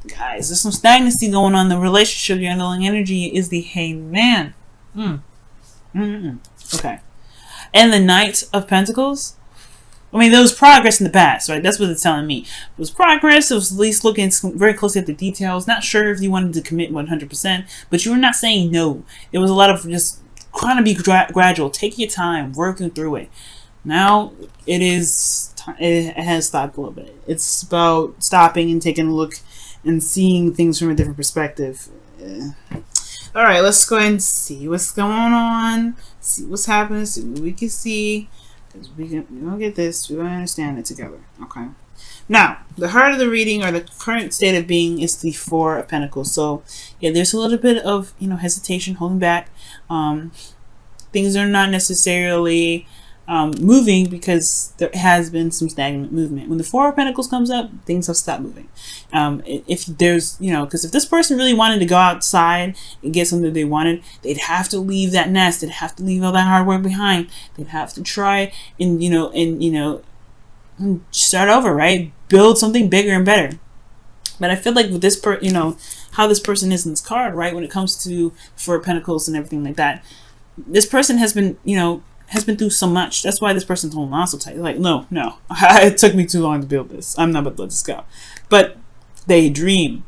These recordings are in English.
Guys, there's some stagnancy going on in the relationship. Your underlying energy is the Hangman. Okay. And the Knight of Pentacles. I mean, there was progress in the past, right? That's what it's telling me. It was progress. It was at least looking very closely at the details. Not sure if you wanted to commit 100%, but you were not saying no. It was a lot of just trying to be gradual. Take your time, working through it. Now it has stopped a little bit. It's about stopping and taking a look and seeing things from a different perspective. All right, let's go ahead and see what's going on. See what's happening. See what we can see. Because we're going to get this. We're going to understand it together. Okay. Now, the heart of the reading, or the current state of being, is the Four of Pentacles. So, yeah, there's a little bit of, hesitation, holding back. Things are not necessarily moving because there has been some stagnant movement. When the Four of Pentacles comes up, things have stopped moving. If there's, because if this person really wanted to go outside and get something they wanted, they'd have to leave that nest. They'd have to leave all that hard work behind. They'd have to try and, start over, right? Build something bigger and better. But I feel like with this how this person is in this card, right? When it comes to Four of Pentacles and everything like that, this person has been, has been through so much. That's why this person's holding on so tight. Like, no, it took me too long to build this. I'm not about to let this go. But they dream,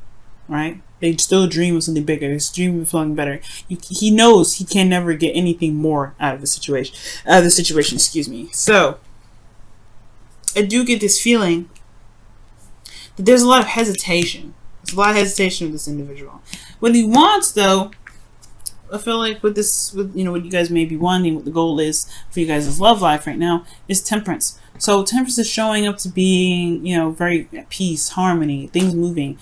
right? They still dream of something bigger. They dream of something better. He knows he can never get anything more out of the situation. Excuse me. So, I do get this feeling that there's a lot of hesitation. There's a lot of hesitation with this individual. What he wants, though, I feel like with what you guys may be wanting, what the goal is for you guys' love life right now, is temperance. So temperance is showing up to being, very at peace, harmony, things moving.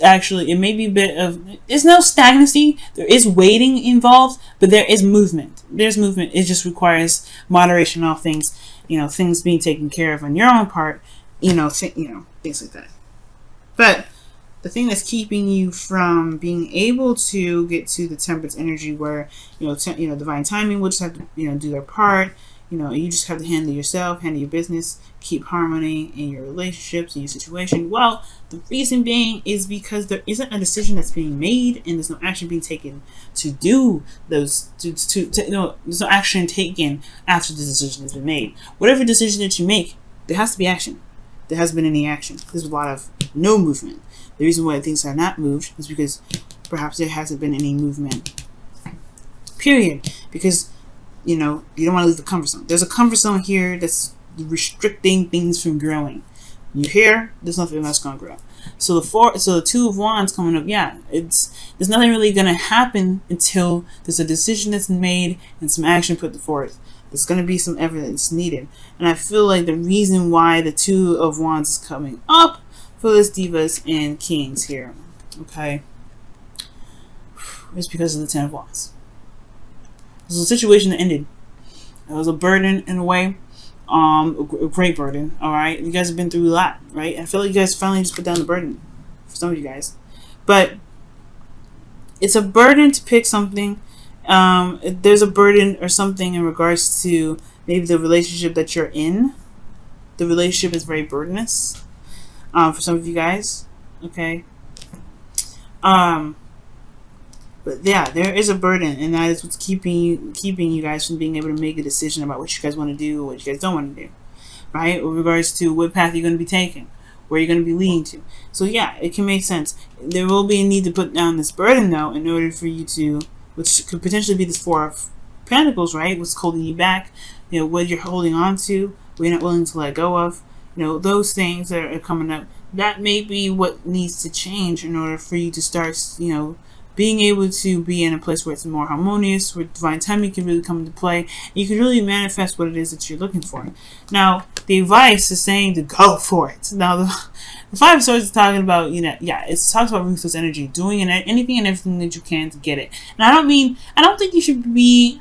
Actually, it may be a bit of, there's no stagnancy. There is waiting involved, but there is movement. There's movement. It just requires moderation on things, things being taken care of on your own part, things like that. But the thing that's keeping you from being able to get to the temperance energy, where divine timing will just have to do their part. You just have to handle yourself, handle your business, keep harmony in your relationships, in your situation. Well, the reason being is because there isn't a decision that's being made, and there's no action being taken to do those. There's no action taken after the decision has been made. Whatever decision that you make, there has to be action. There hasn't been any action. There's a lot of no movement. The reason why things are not moved is because perhaps there hasn't been any movement. Period. Because, you don't want to leave the comfort zone. There's a comfort zone here that's restricting things from growing. You hear? There's nothing that's going to grow. So the Two of Wands coming up, there's nothing really going to happen until there's a decision that's made and some action put forth. There's going to be some evidence needed. And I feel like the reason why the Two of Wands is coming up for this Divas and Kings here, okay, is because of the Ten of Wands. This was a situation that ended. It was a burden in a way, a great burden. All right, you guys have been through a lot, right? I feel like you guys finally just put down the burden for some of you guys, but it's a burden to pick something. There's a burden or something in regards to maybe the relationship that you're in. The relationship is very burdenous. For some of you guys, okay. But yeah, there is a burden, and that is what's keeping you guys from being able to make a decision about what you guys want to do, or what you guys don't want to do, right? With regards to what path you're going to be taking, where you're going to be leading to. So yeah, it can make sense. There will be a need to put down this burden, though, in order for you to, which could potentially be this Four of Pentacles, right? What's holding you back? What you're holding on to, what you're not willing to let go of. Those things that are coming up, that may be what needs to change in order for you to start, being able to be in a place where it's more harmonious, where divine timing can really come into play. You can really manifest what it is that you're looking for. Now, the advice is saying to go for it. Now, the Five of Swords is talking about, it talks about ruthless energy, doing anything and everything that you can to get it. And I don't think you should be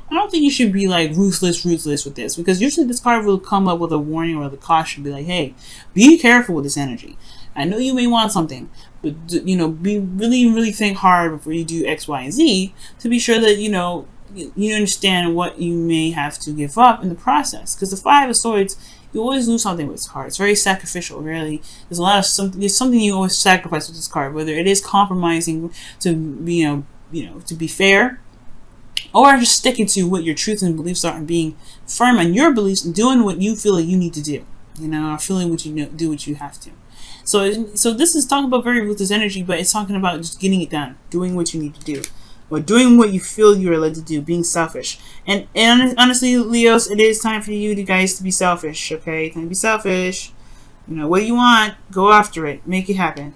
like ruthless with this, because usually this card will come up with a warning or the caution, be like, hey, be careful with this energy. I know you may want something, but be really think hard before you do X, Y, and Z to be sure that you understand what you may have to give up in the process. Because the Five of Swords You always lose something with this card. It's very sacrificial, really. There's a lot of something. There's something you always sacrifice with this card, whether it is compromising to be, to be fair, or just sticking to what your truth and beliefs are and being firm on your beliefs and doing what you feel like you need to do. Or feeling what you know, do what you have to. So this is talking about very ruthless energy, but it's talking about just getting it done, doing what you need to do, or doing what you feel you are led to do, being selfish. And honestly, Leos, it is time for you guys to be selfish. Okay, time to be selfish. What do you want? Go after it. Make it happen.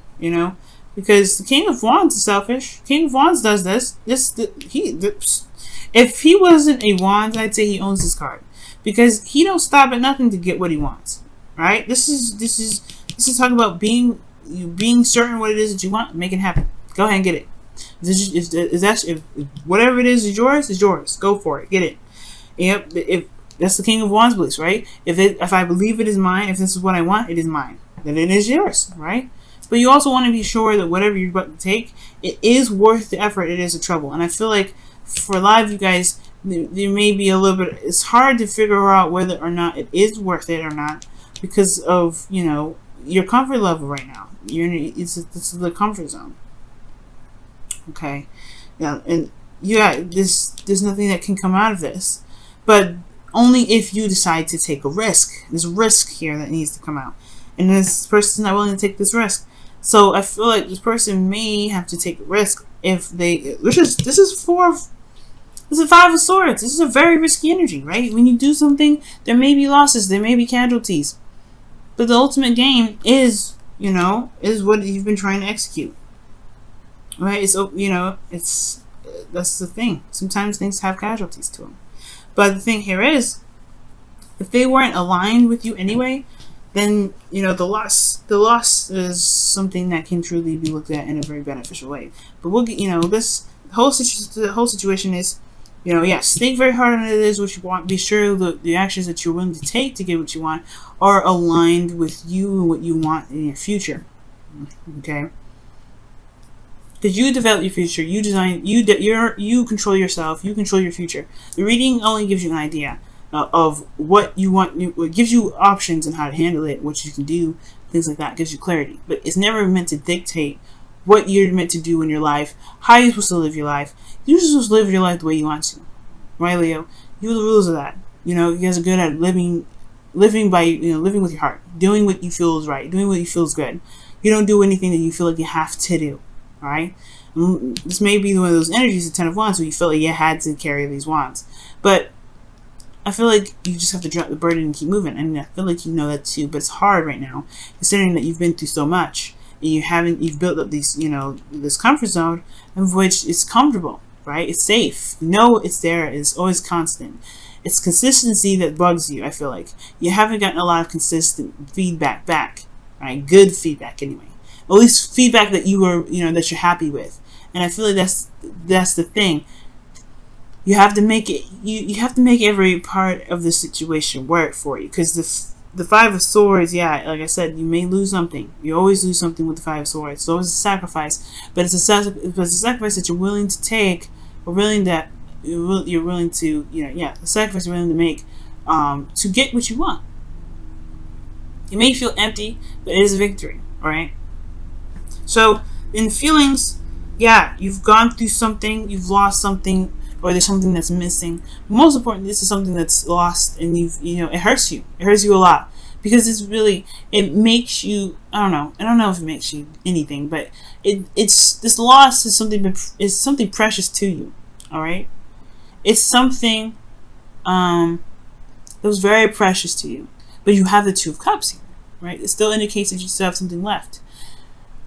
Because the King of Wands is selfish. King of Wands does this. If he wasn't a Wands, I'd say he owns this card, because he don't stop at nothing to get what he wants. Right? This is talking about being certain what it is that you want, make it happen. Go ahead and get it. If whatever it is yours, is yours. Go for it. Get it. Yep. If that's the King of Wands beliefs, right? If I believe it is mine, if this is what I want, it is mine. Then it is yours, right? But you also want to be sure that whatever you're about to take, it is worth the effort. It is the trouble. And I feel like for a lot of you guys, there may be a little bit. It's hard to figure out whether or not it is worth it or not, because of your comfort level right now. This is the comfort zone. Okay, there's nothing that can come out of this, but only if you decide to take a risk. There's a risk here that needs to come out, and this person's not willing to take this risk. So I feel like this person may have to take a risk if they. This is 5 of Swords. This is a very risky energy, right? When you do something, there may be losses, there may be casualties. But the ultimate game is what you've been trying to execute, right? That's the thing. Sometimes things have casualties to them. But the thing here is, if they weren't aligned with you anyway, then the loss is something that can truly be looked at in a very beneficial way. But we'll get the whole situation is. Yes, think very hard on it is what you want. Be sure that the actions that you're willing to take to get what you want are aligned with you and what you want in your future. Okay? Because you develop your future, you design, you control yourself, you control your future. The reading only gives you an idea of what you want. It gives you options on how to handle it, what you can do, things like that. It gives you clarity. But it's never meant to dictate what you're meant to do in your life, how you're supposed to live your life. You're just supposed to live your life the way you want to. Right, Leo? You are the rules of that. You guys are good at living by, living with your heart. Doing what you feel is right. Doing what you feel is good. You don't do anything that you feel like you have to do. Alright? This may be one of those energies, the 10 of Wands, where you feel like you had to carry these wands. But I feel like you just have to drop the burden and keep moving. And I feel like you know that too. But it's hard right now, considering that you've been through so much. And you've built up these, this comfort zone of which is comfortable, right? It's safe. It's there. It's always constant. It's consistency that bugs you. I feel like you haven't gotten a lot of consistent feedback back, right? Good feedback anyway. At least feedback that you were, that you're happy with. And I feel like that's the thing. You have to make it. You have to make every part of the situation work for you, because the 5 of Swords, yeah, like I said, you may lose something. You always lose something with the 5 of Swords. So it's a sacrifice, but it's a sacrifice that you're willing to take, or you're willing to, the sacrifice you're willing to make to get what you want. It may feel empty, but it is a victory, all right? So in feelings, yeah, you've gone through something, you've lost something, or there's something that's missing. Most important, this is something that's lost, and it hurts you. It hurts you a lot, because it makes you. I don't know if it makes you anything, but it's this loss is something precious to you. All right, it's something that was very precious to you, but you have the 2 of Cups here, right? It still indicates that you still have something left.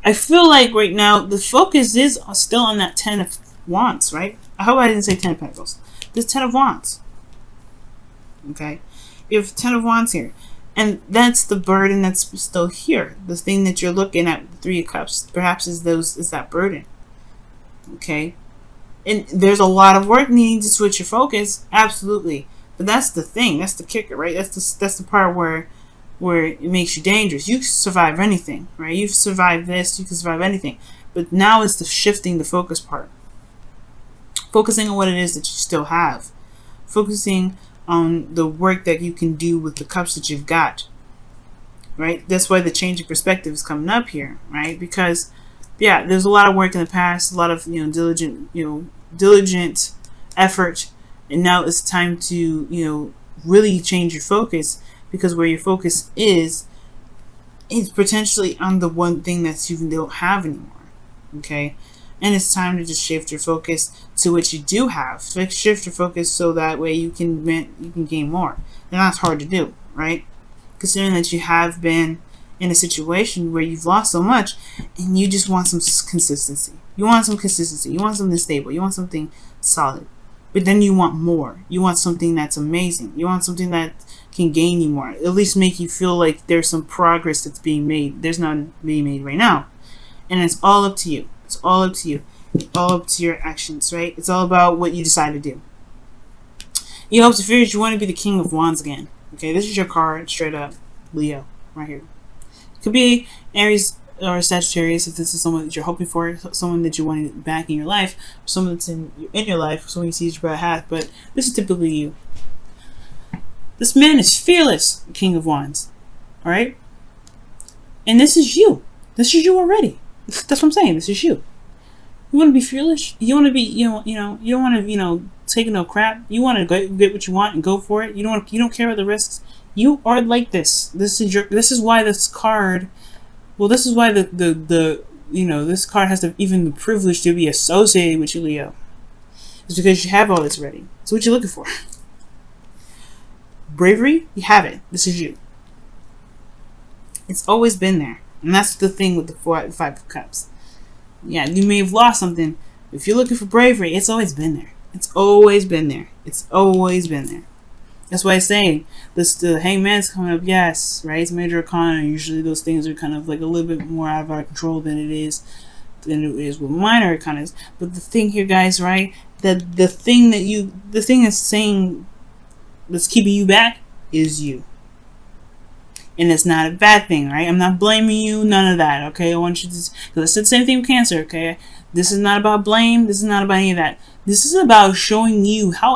I feel like right now the focus is still on that 10 of Wands, right? I hope I didn't say 10 of Pentacles. This 10 of Wands. Okay? You have 10 of Wands here. And that's the burden that's still here. The thing that you're looking at, the 3 of Cups, perhaps is that burden. Okay? And there's a lot of work needing to switch your focus. Absolutely. But that's the thing. That's the kicker, right? That's the part where it makes you dangerous. You can survive anything, right? You've survived this. You can survive anything. But now it's the shifting the focus part. Focusing on what it is that you still have. Focusing on the work that you can do with the cups that you've got, right? That's why the change of perspective is coming up here, right? Because yeah, there's a lot of work in the past, a lot of diligent effort, and now it's time to really change your focus, because where your focus is potentially on the one thing that you don't have anymore. Okay, and it's time to just shift your focus to what you do have. Shift your focus so that way you can gain more, and that's hard to do, right? Considering that you have been in a situation where you've lost so much and you just want some consistency. You want some consistency. You want something stable. You want something solid. But then you want more. You want something that's amazing. You want something that can gain you more. At least make you feel like there's some progress that's being made. There's none being made right now. And it's all up to you. It's all up to you. It's all up to your actions, right? It's all about what you decide to do. You hopes and fears, you want to be the King of Wands again. Okay, this is your card, straight up. Leo, right here. Could be Aries or Sagittarius if this is someone that you're hoping for, someone that you want back in your life, someone that's in your life, someone you see as your better half, but this is typically you. This man is fearless, King of Wands. Alright? And this is you. This is you already. That's what I'm saying. This is you. You want to be fearless? You want to be, you don't want to, take no crap. You want to get what you want and go for it. You don't care about the risks. You are like this. This is why this card, well, this is why this card has even the privilege to be associated with you, Leo. It's because you have all this ready. So what you looking for? Bravery, you have it. This is you. It's always been there. And that's the thing with the Five of Cups. Yeah, you may have lost something. If you're looking for bravery, it's always been there. It's always been there. It's always been there. That's why I'm saying the Hangman's coming up, yes, right? It's major arcana. Usually those things are kind of like a little bit more out of our control than it is with minor arcanas. But the thing here, guys, right? That the thing that's saying that's keeping you back is you. And it's not a bad thing, right? I'm not blaming you, none of that, okay? I want you to, because I said the same thing with Cancer, okay? This is not about blame. This is not about any of that. This is about showing you how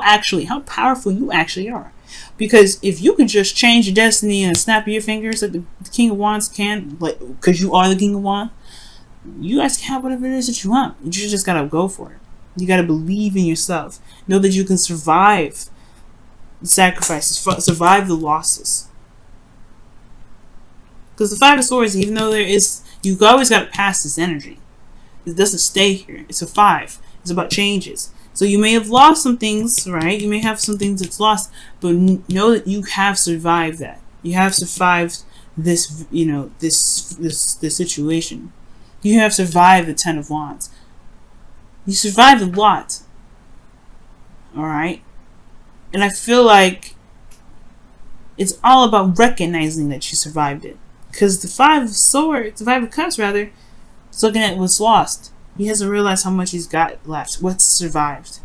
powerful you actually are. Because if you can just change your destiny and snap your fingers like the King of Wands can, like, because you are the King of Wands, you guys can have whatever it is that you want. You just gotta go for it. You gotta believe in yourself. Know that you can survive the sacrifices, survive the losses. Because the Five of Swords, even though you've always got to pass this energy. It doesn't stay here. It's a 5. It's about changes. So you may have lost some things, right? You may have some things that's lost, but know that you have survived that. You have survived this, this situation. You have survived the 10 of Wands. You survived a lot. Alright? And I feel like it's all about recognizing that you survived it. Because the Five of Cups, rather, is looking at what's lost. He hasn't realized how much he's got left. What's survived.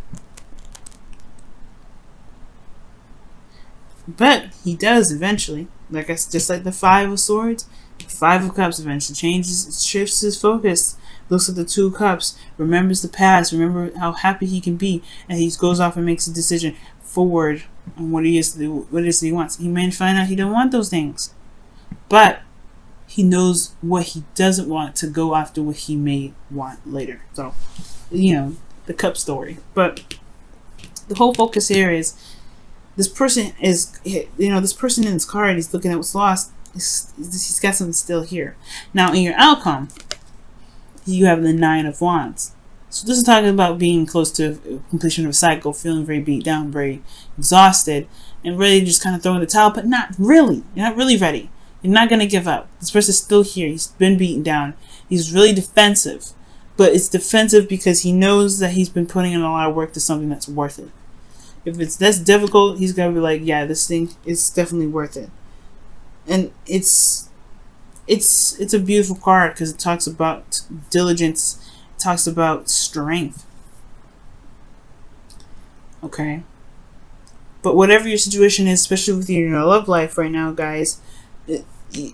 But he does eventually. Just like the Five of Swords, the Five of Cups eventually shifts his focus. Looks at the Two of Cups, remembers the past, remember how happy he can be, and he goes off and makes a decision forward on what it is that he wants. He may find out he don't want those things. But he knows what he doesn't want to go after what he may want later. So, the cup story. But the whole focus here is this person this person in his card, he's looking at what's lost. He's got something still here. Now, in your outcome, you have the Nine of Wands. So this is talking about being close to completion of a cycle, feeling very beat down, very exhausted, and really just kind of throwing the towel, but not really. You're not really ready. You're not going to give up. This person's still here. He's been beaten down. He's really defensive. But it's defensive because he knows that he's been putting in a lot of work to something that's worth it. If it's that's difficult, he's going to be like, yeah, this thing is definitely worth it. And it's a beautiful card because it talks about diligence. It talks about strength. Okay? But whatever your situation is, especially with your love life right now, guys,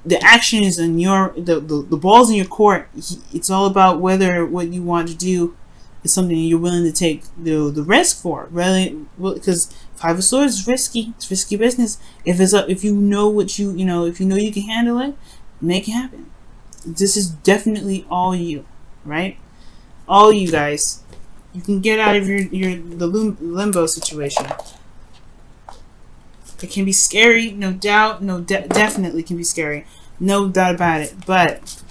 the action is in the ball's in your court. It's all about what you want to do is something you're willing to take the risk for, really, because Five of Swords is risky. It's risky business. If you know what if you know you can handle it, make it happen. This is definitely all you, right? All you guys. You can get out of the limbo situation. It can be scary, no doubt. Definitely can be scary, no doubt about it. But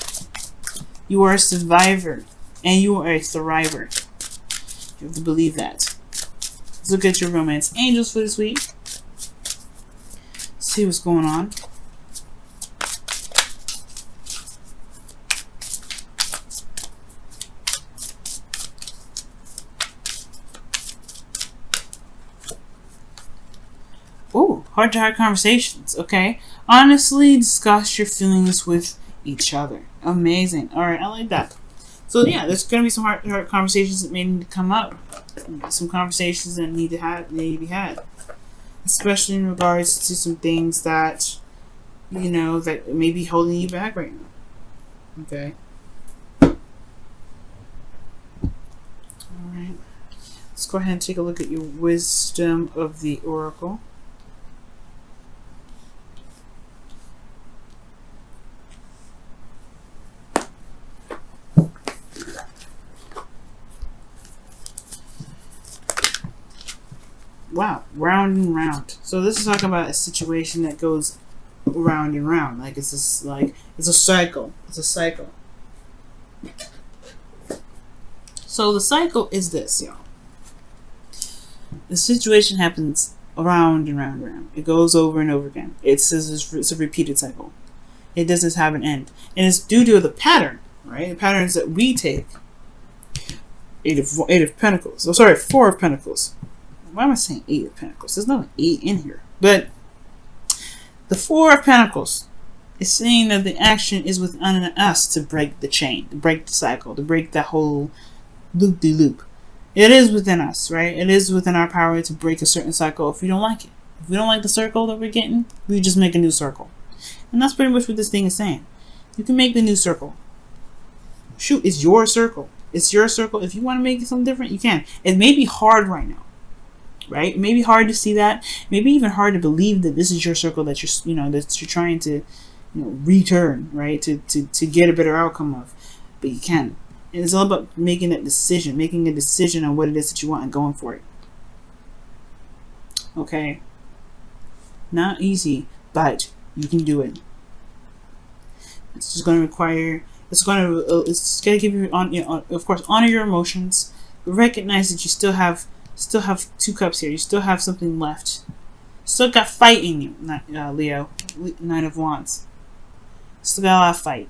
you are a survivor, and you are a thriver. You have to believe that. Let's look at your romance angels for this week. See what's going on. Oh, heart-to-heart conversations. Okay. Honestly, discuss your feelings with each other. Amazing. All right, I like that. So yeah, there's gonna be some heart-to-heart conversations that may need to come up. Some conversations that need to be had, especially in regards to some things that that may be holding you back right now. Okay. All right. Let's go ahead and take a look at your wisdom of the oracle. Wow, round and round. So this is talking about a situation that goes round and round. Like it's a cycle. It's a cycle. So the cycle is this, y'all. The situation happens around and round and round. It goes over and over again. It's a repeated cycle. It doesn't have an end. And it's due to the pattern, right? The patterns that we take. Eight of Pentacles. Oh, sorry, Four of Pentacles. Why am I saying Eight of Pentacles? There's no 8 in here. But the Four of Pentacles is saying that the action is within us to break the chain, to break the cycle, to break that whole loop-de-loop. It is within us, right? It is within our power to break a certain cycle if we don't like it. If we don't like the circle that we're getting, we just make a new circle. And that's pretty much what this thing is saying. You can make the new circle. Shoot, it's your circle. It's your circle. If you want to make it something different, you can. It may be hard right now. Right? It may be hard to see that. Maybe even hard to believe that this is your circle that you're trying to return, right? To get a better outcome of. But you can. And it's all about making that decision, making a decision on what it is that you want and going for it. Okay? Not easy, but you can do it. It's just going to require. It's going to give you of course, honor your emotions, but recognize that you still have 2 cups here. You still have something left. Still got fight in you, Leo. Nine of Wands. Still got a lot of fight.